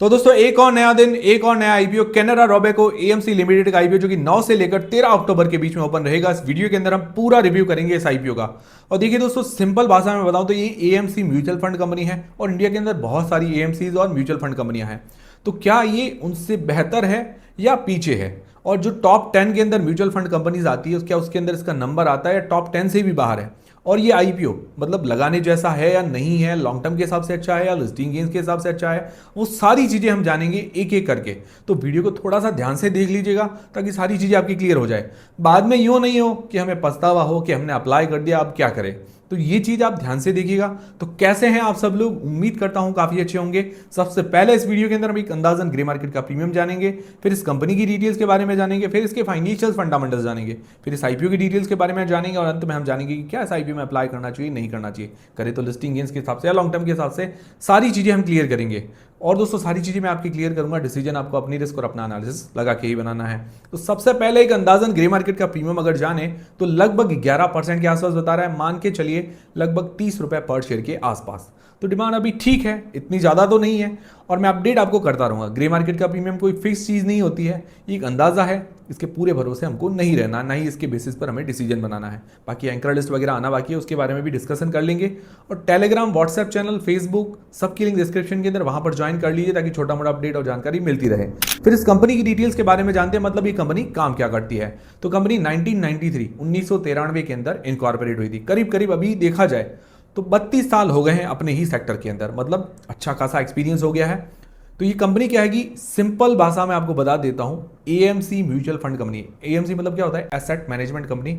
तो दोस्तों एक और नया दिन, एक और नया IPO Canara Robeco AMC limited का आईपीओ जो कि 9 से लेकर 13 अक्टूबर के बीच में ओपन रहेगा। इस वीडियो के अंदर हम पूरा रिव्यू करेंगे इस आईपीओ का। और देखिए दोस्तों, सिंपल भाषा में बताऊं तो ये एएमसी म्यूचुअल फंड कंपनी है और इंडिया के अंदर बहुत सारी एएमसीज और म्यूचुअल फंड कंपनियां हैं। तो क्या ये उनसे बेहतर है या पीछे है? और जो टॉप 10 के अंदर म्यूचुअल फंड कंपनीज आती है क्या उसके अंदर इसका नंबर आता है या टॉप 10 से भी बाहर है? और ये आईपीओ मतलब लगाने जैसा है या नहीं है, लॉन्ग टर्म के हिसाब से अच्छा है या लिस्टिंग गेन्स के हिसाब से अच्छा है, वो सारी चीजें हम जानेंगे एक एक करके। तो वीडियो को थोड़ा सा ध्यान से देख लीजिएगा ताकि सारी चीजें आपकी क्लियर हो जाए। बाद में यूं नहीं हो कि हमें पछतावा हो कि हमने अप्लाई कर दिया, अब क्या करें। तो ये चीज आप ध्यान से देखिएगा। तो कैसे हैं आप सब लोग? उम्मीद करता हूं काफी अच्छे होंगे। सबसे पहले इस वीडियो के अंदर हम एक अंदाजन ग्रे मार्केट का प्रीमियम जानेंगे, फिर इस कंपनी की डिटेल्स के बारे में जानेंगे, फिर इसके फाइनेंशियल फंडामेंटल्स जानेंगे, फिर इस आईपीओ की डिटेल्स के बारे में जानेंगे और अंत में हम जानेंगे कि क्या इस आईपीओ में अप्लाई करना चाहिए, नहीं करना चाहिए, करे तो लिस्टिंग गेन्स के हिसाब से या लॉन्ग टर्म के हिसाब से। सारी चीजें हम क्लियर करेंगे। और दोस्तों सारी चीजें मैं आपकी क्लियर करूंगा। डिसीजन आपको अपनी रिस्क और अपना एनालिसिस लगा के ही बनाना है। तो सबसे पहले एक अंदाजन ग्रे मार्केट का प्रीमियम अगर जाने तो लगभग 11% के आसपास बता रहा है। मान के चलिए लगभग 30 रुपए पर शेयर के आसपास। तो डिमांड अभी ठीक है, इतनी ज्यादा तो नहीं है और मैं अपडेट आपको करता रहूंगा। ग्रे मार्केट का प्रीमियम कोई फिक्स चीज नहीं होती है, एक अंदाजा है। इसके पूरे भरोसे हमको नहीं रहना, ना ही इसके बेसिस पर हमें डिसीजन बनाना है। बाकी एंकर लिस्ट वगैरह आना बाकी है, उसके बारे में भी डिस्कशन कर लेंगे। और टेलीग्राम, व्हाट्सएप चैनल, फेसबुक सबकी लिंक डिस्क्रिप्शन के अंदर, वहां पर ज्वाइन कर लीजिए ताकि छोटा मोटा अपडेट और जानकारी मिलती रहे। फिर इस कंपनी की डिटेल्स के बारे में जानते हैं, मतलब ये कंपनी काम क्या करती है। तो कंपनी 1993 के अंदर इनकॉर्पोरेट हुई थी। करीब करीब अभी देखा जाए तो 32 साल हो गए हैं अपने ही सेक्टर के अंदर, मतलब अच्छा खासा एक्सपीरियंस हो गया है। तो ये कंपनी क्या है कि सिंपल भाषा में आपको बता देता हूं, AMC mutual fund company. AMC मतलब क्या होता है? Asset management company.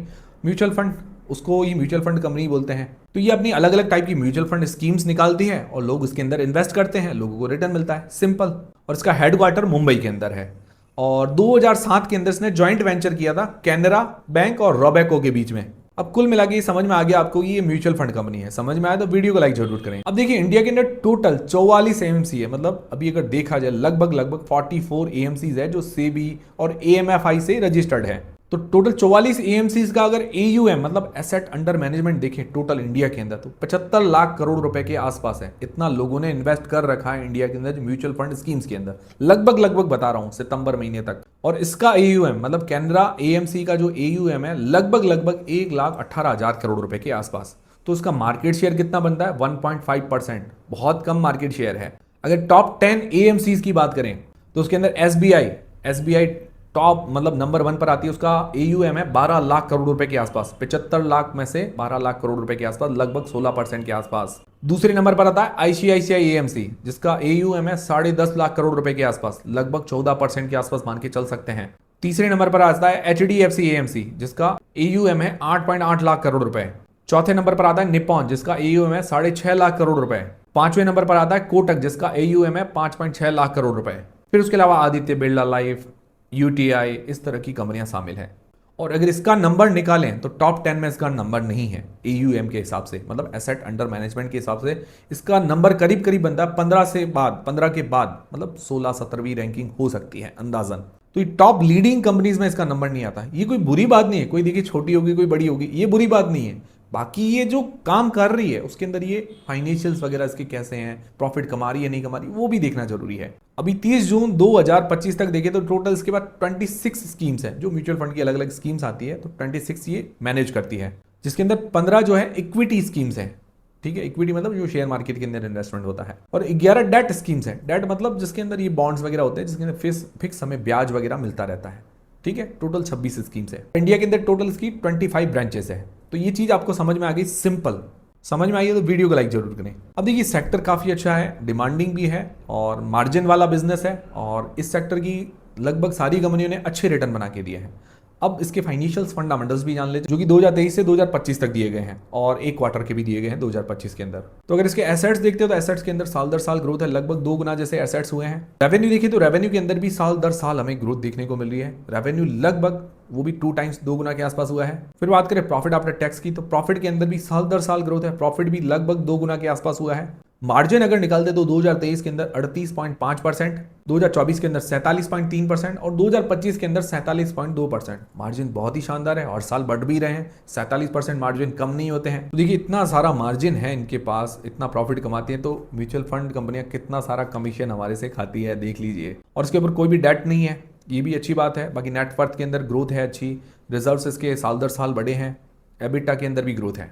Mutual fund, उसको ये म्यूचुअल फंड कंपनी बोलते हैं। तो ये अपनी अलग अलग टाइप की म्यूचुअल फंड स्कीम्स निकालती है और लोग इसके अंदर इन्वेस्ट करते हैं, लोगों को रिटर्न मिलता है, सिंपल। और इसका हेडक्वार्टर मुंबई के अंदर है। और 2007 के अंदर इसने ज्वाइंट वेंचर किया था कैनरा बैंक और रोबेको के बीच में। अब कुल मिला के समझ में आ गया आपको ये म्यूचुअल फंड कंपनी है। समझ में आया तो वीडियो को लाइक जरूर करें। अब देखिए इंडिया के अंदर टोटल 44 एएमसी है, मतलब अभी अगर देखा जाए लगभग 44 एएमसीज है जो सेबी और एएमएफआई से रजिस्टर्ड है। तो टोटल 44 एएमसीज का अगर एयूएम मतलब एसेट अंडर मैनेजमेंट देखें टोटल इंडिया के अंदर तो 75 लाख करोड़ रुपए के आसपास है। इतना लोगों ने इन्वेस्ट कर रखा है इंडिया के अंदर म्यूचुअल फंड स्कीम्स के अंदर, लगभग बता रहा हूं सितंबर महीने तक। और इसका एयूएम मतलब कैनरा एएमसी का जो एयूएम है लगभग 1,18,000 करोड़ रुपए के आसपास। तो उसका मार्केट शेयर कितना बनता है? 1.5%। बहुत कम मार्केट शेयर है। अगर टॉप 10 एएमसीज की बात करें तो उसके अंदर एसबीआई टॉप मतलब नंबर 1 पर आती है। उसका एयूएम है 12 लाख करोड़ रुपए के आसपास। 75 लाख में से 12 लाख करोड़ रुपए के आसपास, लगभग 16% के आसपास। दूसरे नंबर पर आता है आईसीआईसीआई एएमसी जिसका एयूएम है 10.5 लाख करोड़ रुपए के आसपास, लगभग 14% के आसपास मान के चल सकते हैं। तीसरे नंबर पर आता है एचडीएफसी एएमसी जिसका एयूएम है 8.8 लाख करोड़ रुपए। चौथे नंबर पर आता है निप्पॉन जिसका एयूएम है 6.5 लाख करोड़ रुपए। पांचवें नंबर पर आता है कोटक जिसका एयूएम है 5.6 लाख करोड़ रुपए। फिर उसके अलावा आदित्य बिरला लाइफ, यूटीआई, इस तरह की कंपनियां शामिल हैं। और अगर इसका नंबर निकालें तो टॉप 10 में इसका नंबर नहीं है एयूएम के हिसाब से, मतलब एसेट अंडर मैनेजमेंट के हिसाब से इसका नंबर करीब करीब बनता है 15 के बाद, मतलब 16-17वीं रैंकिंग हो सकती है अंदाजन। तो ये टॉप लीडिंग कंपनीज में इसका नंबर नहीं आता। ये कोई बुरी बात नहीं है, कोई देखिए छोटी होगी कोई बड़ी होगी, ये बुरी बात नहीं है। बाकी ये जो काम कर रही है उसके अंदर ये फाइनेंशियल्स वगैरह इसके कैसे हैं, प्रॉफिट कमा रही है नहीं कमा रही, वो भी देखना जरूरी है। अभी 30 जून 2025 तक देखे तो टोटल इसके बाद 26 स्कीम्स हैं जो म्यूचुअल फंड की अलग अलग स्कीम्स आती है। तो 26 ये मैनेज करती है, जिसके अंदर 15 जो है इक्विटी स्कीम्स हैं। ठीक है, इक्विटी मतलब जो शेयर मार्केट के अंदर इन्वेस्टमेंट होता है। और 11 डेट स्कीम्स हैं। डेट मतलब जिसके अंदर ये बॉन्ड्स वगैरह होते हैं जिसके अंदर फिक्स हमें ब्याज वगैरह मिलता रहता है। ठीक है, टोटल 26 स्कीम्स है। इंडिया के अंदर टोटल इसकी 25 ब्रांचेस है। तो ये चीज आपको समझ में आ गई, सिंपल समझ में आई है तो वीडियो को लाइक जरूर करें। अब देखिए सेक्टर काफी अच्छा है, डिमांडिंग भी है और मार्जिन वाला बिजनेस है। और इस सेक्टर की लगभग सारी कंपनियों ने अच्छे रिटर्न बना के दिए हैं। अब इसके फाइनेंशियल्स फंडामेंटल्स भी जान लेते जो कि 2023 से 2025 तक दिए गए हैं और एक क्वार्टर के भी दिए गए हैं 2025 के अंदर। तो अगर इसके एसेट्स देखते हो तो एसेट्स के अंदर साल दर साल ग्रोथ है, लगभग 2 गुना जैसे एसेट्स हुए हैं। रेवेन्यू देखिए तो रेवेन्यू के अंदर भी साल दर साल हमें ग्रोथ देखने को मिल रही है। रेवेन्यू लगभग वो भी 2 टाइम्स 2 गुना के आसपास हुआ है। फिर बात करें प्रॉफिट आफ्टर टैक्स की तो प्रॉफिट के अंदर भी साल दर साल ग्रोथ है, प्रॉफिट भी लगभग 2 गुना के आसपास हुआ है। मार्जिन अगर निकालते तो 2023 के अंदर 38.5%, 2024 के अंदर 47.3% और 2025 के अंदर 47.2%। मार्जिन बहुत ही शानदार है और साल बढ़ भी रहे हैं। 47% मार्जिन कम नहीं होते हैं। तो देखिए इतना सारा मार्जिन है इनके पास, इतना प्रॉफिट कमाती हैं, तो म्यूचुअल फंड कंपनियां कितना सारा कमीशन हमारे से खाती है देख लीजिए। और इसके ऊपर कोई भी डेट नहीं है, ये भी अच्छी बात है। बाकी नेटवर्थ के अंदर ग्रोथ है अच्छी, रिजर्व्स इसके साल दर साल बढ़े हैं, एबिटा के अंदर भी ग्रोथ है।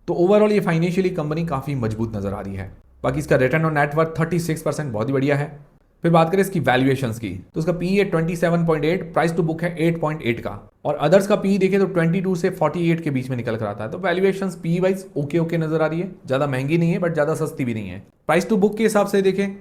तो ओवरऑल ये फाइनेंशियली कंपनी काफ़ी मजबूत नजर आ रही है। बाकी इसका रिटर्न ऑन नेटवर्थ 36%, बहुत ही बढ़िया है। फिर बात करें इसकी वैल्यूएशंस की, तो इसका पी है 27.8, प्राइस टू बुक है 8.8 का, और अदर्स का पी देखें तो 22 से 48 के बीच में निकल कर आता है। तो valuations P wise okay okay नजर आ रही है, ज़्यादा महंगी नहीं है बट ज़्यादा सस्ती भी नहीं है। प्राइस टू बुक के हिसाब से देखें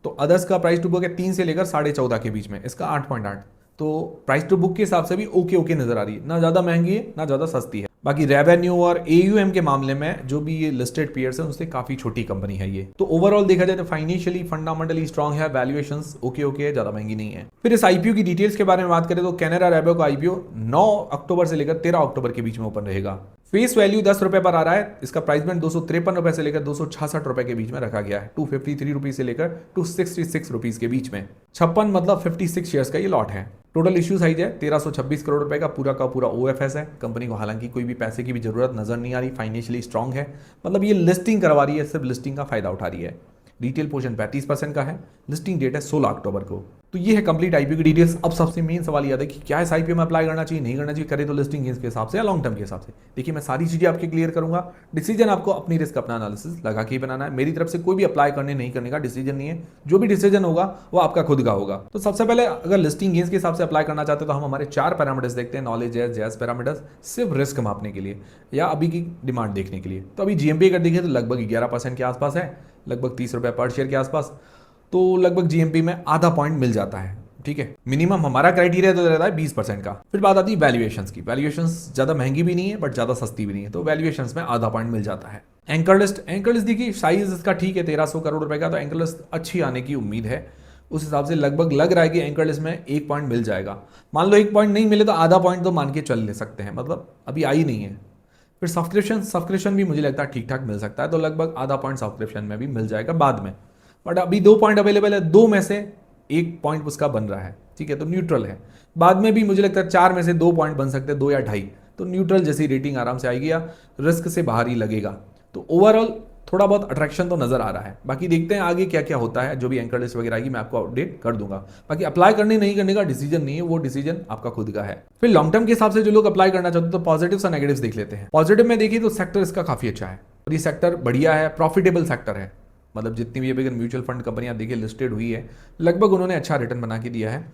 तो अदर्स का प्राइस टू बुक है 3 से लेकर 14.5 के बीच में, इसका 8.8। तो प्राइस टू बुक के हिसाब से भी ओके ओके नजर आ रही है, ना ज़्यादा महंगी है ना ज़्यादा सस्ती है। बाकी रेवेन्यू और एयूएम के मामले में जो भी ये लिस्टेड पेयर्स हैं उससे काफी छोटी कंपनी है ये। तो ओवरऑल देखा जाए तो फाइनेंशियली फंडामेंटली स्ट्रांग है, वैल्यूएशंस ओके ओके है, ज्यादा महंगी नहीं है। फिर इस आईपीओ की डिटेल्स के बारे में बात करें तो कैनरा रैबो का आईपीओ 9 अक्टूबर से लेकर 13 अक्टूबर के बीच में ओपन रहेगा। फेस वैल्यू 10 रुपए पर आ रहा है। इसका प्राइस बैंड 253 रुपए से लेकर 266 रुपए के बीच में रखा गया है। 253 रुपीज से लेकर 266 रुपीज के बीच में। 56 मतलब 56 शेयर्स का ये लॉट है। टोटल इश्यू साइज है 1326 करोड़ रुपए का पूरा ओएफएस है। कंपनी को हालांकि कोई भी पैसे की भी जरूरत नजर नहीं आ रही, फाइनेंशियली स्ट्रांग है, मतलब ये लिस्टिंग करवा रही है, सिर्फ लिस्टिंग का फायदा उठा रही है। रिटेल पोर्शन 35% का है। लिस्टिंग डेट है 16 अक्टूबर को। तो ये है कंप्लीट आईपीओ की डिटेल्स। अब सबसे मेन सवाल यह है कि क्या इस आईपीओ में अप्लाई करना चाहिए नहीं करना चाहिए, करे तो लिस्टिंग गेन्स के हिसाब से या लॉन्ग टर्म के हिसाब से। देखिए मैं सारी चीजें आपके क्लियर करूंगा। डिसीजन आपको अपनी रिस्क अपना एनालिसिस लगा के ही बनाना है। मेरी तरफ से कोई भी अप्लाई करने नहीं करने का डिसीजन नहीं है, जो भी डिसीजन होगा वो आपका खुद का होगा। तो सबसे पहले अगर लिस्टिंग गेन्स के हिसाब से अप्लाई करना चाहते हो तो हम हमारे 4 पैरामीटर्स देखते हैं, नॉलेज है, जैज पैरामीटर्स, सिर्फ रिस्क मापने के लिए या अभी की डिमांड देखने के लिए। तो अभी जीएमपी अगर देखिए तो लगभग 11% के आसपास है, लगभग 30 रुपए पर शेयर के आसपास। तो लगभग जीएमपी में आधा पॉइंट मिल जाता है, ठीक है। मिनिमम हमारा क्राइटेरिया तो रहता है 20% का। फिर बात आती है वैल्यूएशंस की। वैल्यूएशंस ज्यादा महंगी भी नहीं है बट ज्यादा सस्ती भी नहीं है, तो वैल्यूएशंस में आधा पॉइंट मिल जाता है। एंकर लिस्ट देखिए साइज इसका ठीक है, 1300 करोड़ रुपए का, तो एंकर लिस्ट अच्छी आने की उम्मीद है। उस हिसाब से लगभग लग रहा है कि एंकर लिस्ट में 1 पॉइंट मिल जाएगा। मान लो 1 पॉइंट नहीं मिले तो आधा पॉइंट तो मान के चल ले सकते हैं, मतलब अभी आई नहीं है। फिर सब्सक्रिप्शन भी मुझे लगता है ठीक ठाक मिल सकता है, तो लगभग आधा पॉइंट सब्सक्रिप्शन में भी मिल जाएगा बाद में। बट अभी 2 पॉइंट अवेलेबल है, 2 में से 1 पॉइंट उसका बन रहा है, ठीक है, तो न्यूट्रल है। बाद में भी मुझे लगता है 4 में से 2 पॉइंट बन सकते हैं, 2 या 2.5, तो न्यूट्रल जैसी रेटिंग आराम से आएगी या रिस्क से बाहर ही लगेगा। तो ओवरऑल थोड़ा बहुत अट्रैक्शन तो नजर आ रहा है। बाकी देखते हैं आगे क्या क्या होता है, जो भी एंकर लिस्ट वगैरह आएगी मैं आपको अपडेट कर दूंगा। बाकी अप्लाई करने नहीं करने का डिसीजन नहीं है, वो डिसीजन आपका खुद का है। फिर लॉन्ग टर्म के हिसाब से जो लोग अप्लाई करना चाहते हैं तो पॉजिटिव्स और नेगेटिव्स देख लेते हैं। पॉजिटिव में देखिए तो सेक्टर इसका काफी अच्छा है और ये सेक्टर बढ़िया है, प्रॉफिटेबल सेक्टर है। मतलब जितनी भी अगर म्यूचुअल फंड कंपनियां देखिए लिस्टेड हुई है, लगभग उन्होंने अच्छा रिटर्न बना के दिया है।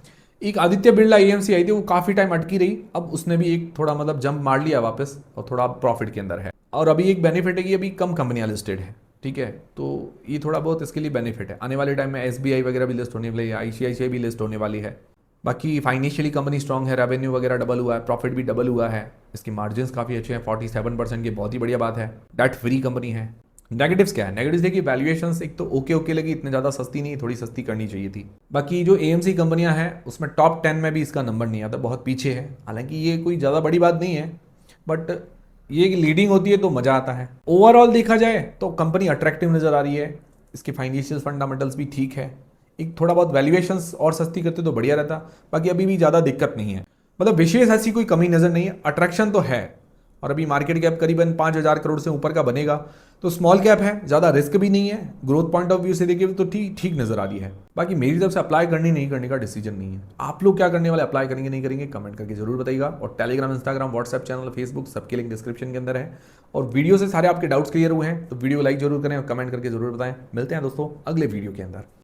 एक आदित्य बिरला एएमसी आई थी, वो काफी टाइम अटकी रही, अब उसने भी एक थोड़ा मतलब जंप मार लिया वापस और थोड़ा प्रॉफिट के अंदर है। और अभी एक बेनिफिट है कि अभी कम कंपनियां लिस्टेड है, ठीक है, तो ये थोड़ा बहुत इसके लिए बेनिफिट है। आने वाले टाइम में एसबीआई वगैरह भी लिस्ट होने वाली है, आईसीआईसीआई भी लिस्ट होने वाली है। बाकी फाइनेंशियली कंपनी स्ट्रांग है, रेवेन्यू वगैरह डबल हुआ है, प्रॉफिट भी डबल हुआ है, इसकी मार्जिन्स काफी अच्छे हैं 47% की, बहुत ही बढ़िया बात है। डेट फ्री कंपनी है। नेगेटिव्स क्या है? नेगेटिव्स देखिए वैल्यूएशंस एक तो ओके ओके लगी, इतने ज़्यादा सस्ती नहीं, थोड़ी सस्ती करनी चाहिए थी। बाकी जो एएमसी कंपनियां हैं उसमें टॉप 10 में भी इसका नंबर नहीं आता, बहुत पीछे है। हालांकि ये कोई ज़्यादा बड़ी बात नहीं है, बट ये लीडिंग होती है तो मज़ा आता है। ओवरऑल देखा जाए तो कंपनी अट्रैक्टिव नज़र आ रही है, इसके फाइनेंशियल फंडामेंटल्स भी ठीक है। एक थोड़ा बहुत वैल्यूएशंस और सस्ती करते तो बढ़िया रहता, बाकी अभी भी ज़्यादा दिक्कत नहीं है। मतलब विशेष ऐसी कोई कमी नज़र नहीं है, अट्रैक्शन तो है। और अभी मार्केट कैप करीबन 5,000 करोड़ से ऊपर का बनेगा, तो स्मॉल कैप है, ज़्यादा रिस्क भी नहीं है। ग्रोथ पॉइंट ऑफ व्यू से देखिए तो ठीक नज़र आ रही है। बाकी मेरी तरफ से अप्लाई करनी नहीं करने का डिसीजन नहीं है। आप लोग क्या करने वाले, अप्लाई करेंगे नहीं करेंगे, कमेंट करके जरूर बताइएगा। और Telegram, Instagram, WhatsApp channel, Facebook सबके लिंक डिस्क्रिप्शन के अंदर है। और वीडियो से सारे आपके डाउट्स क्लियर हुए हैं तो वीडियो लाइक जरूर करें और कमेंट करके जरूर बताएं। मिलते हैं दोस्तों अगले वीडियो के अंदर।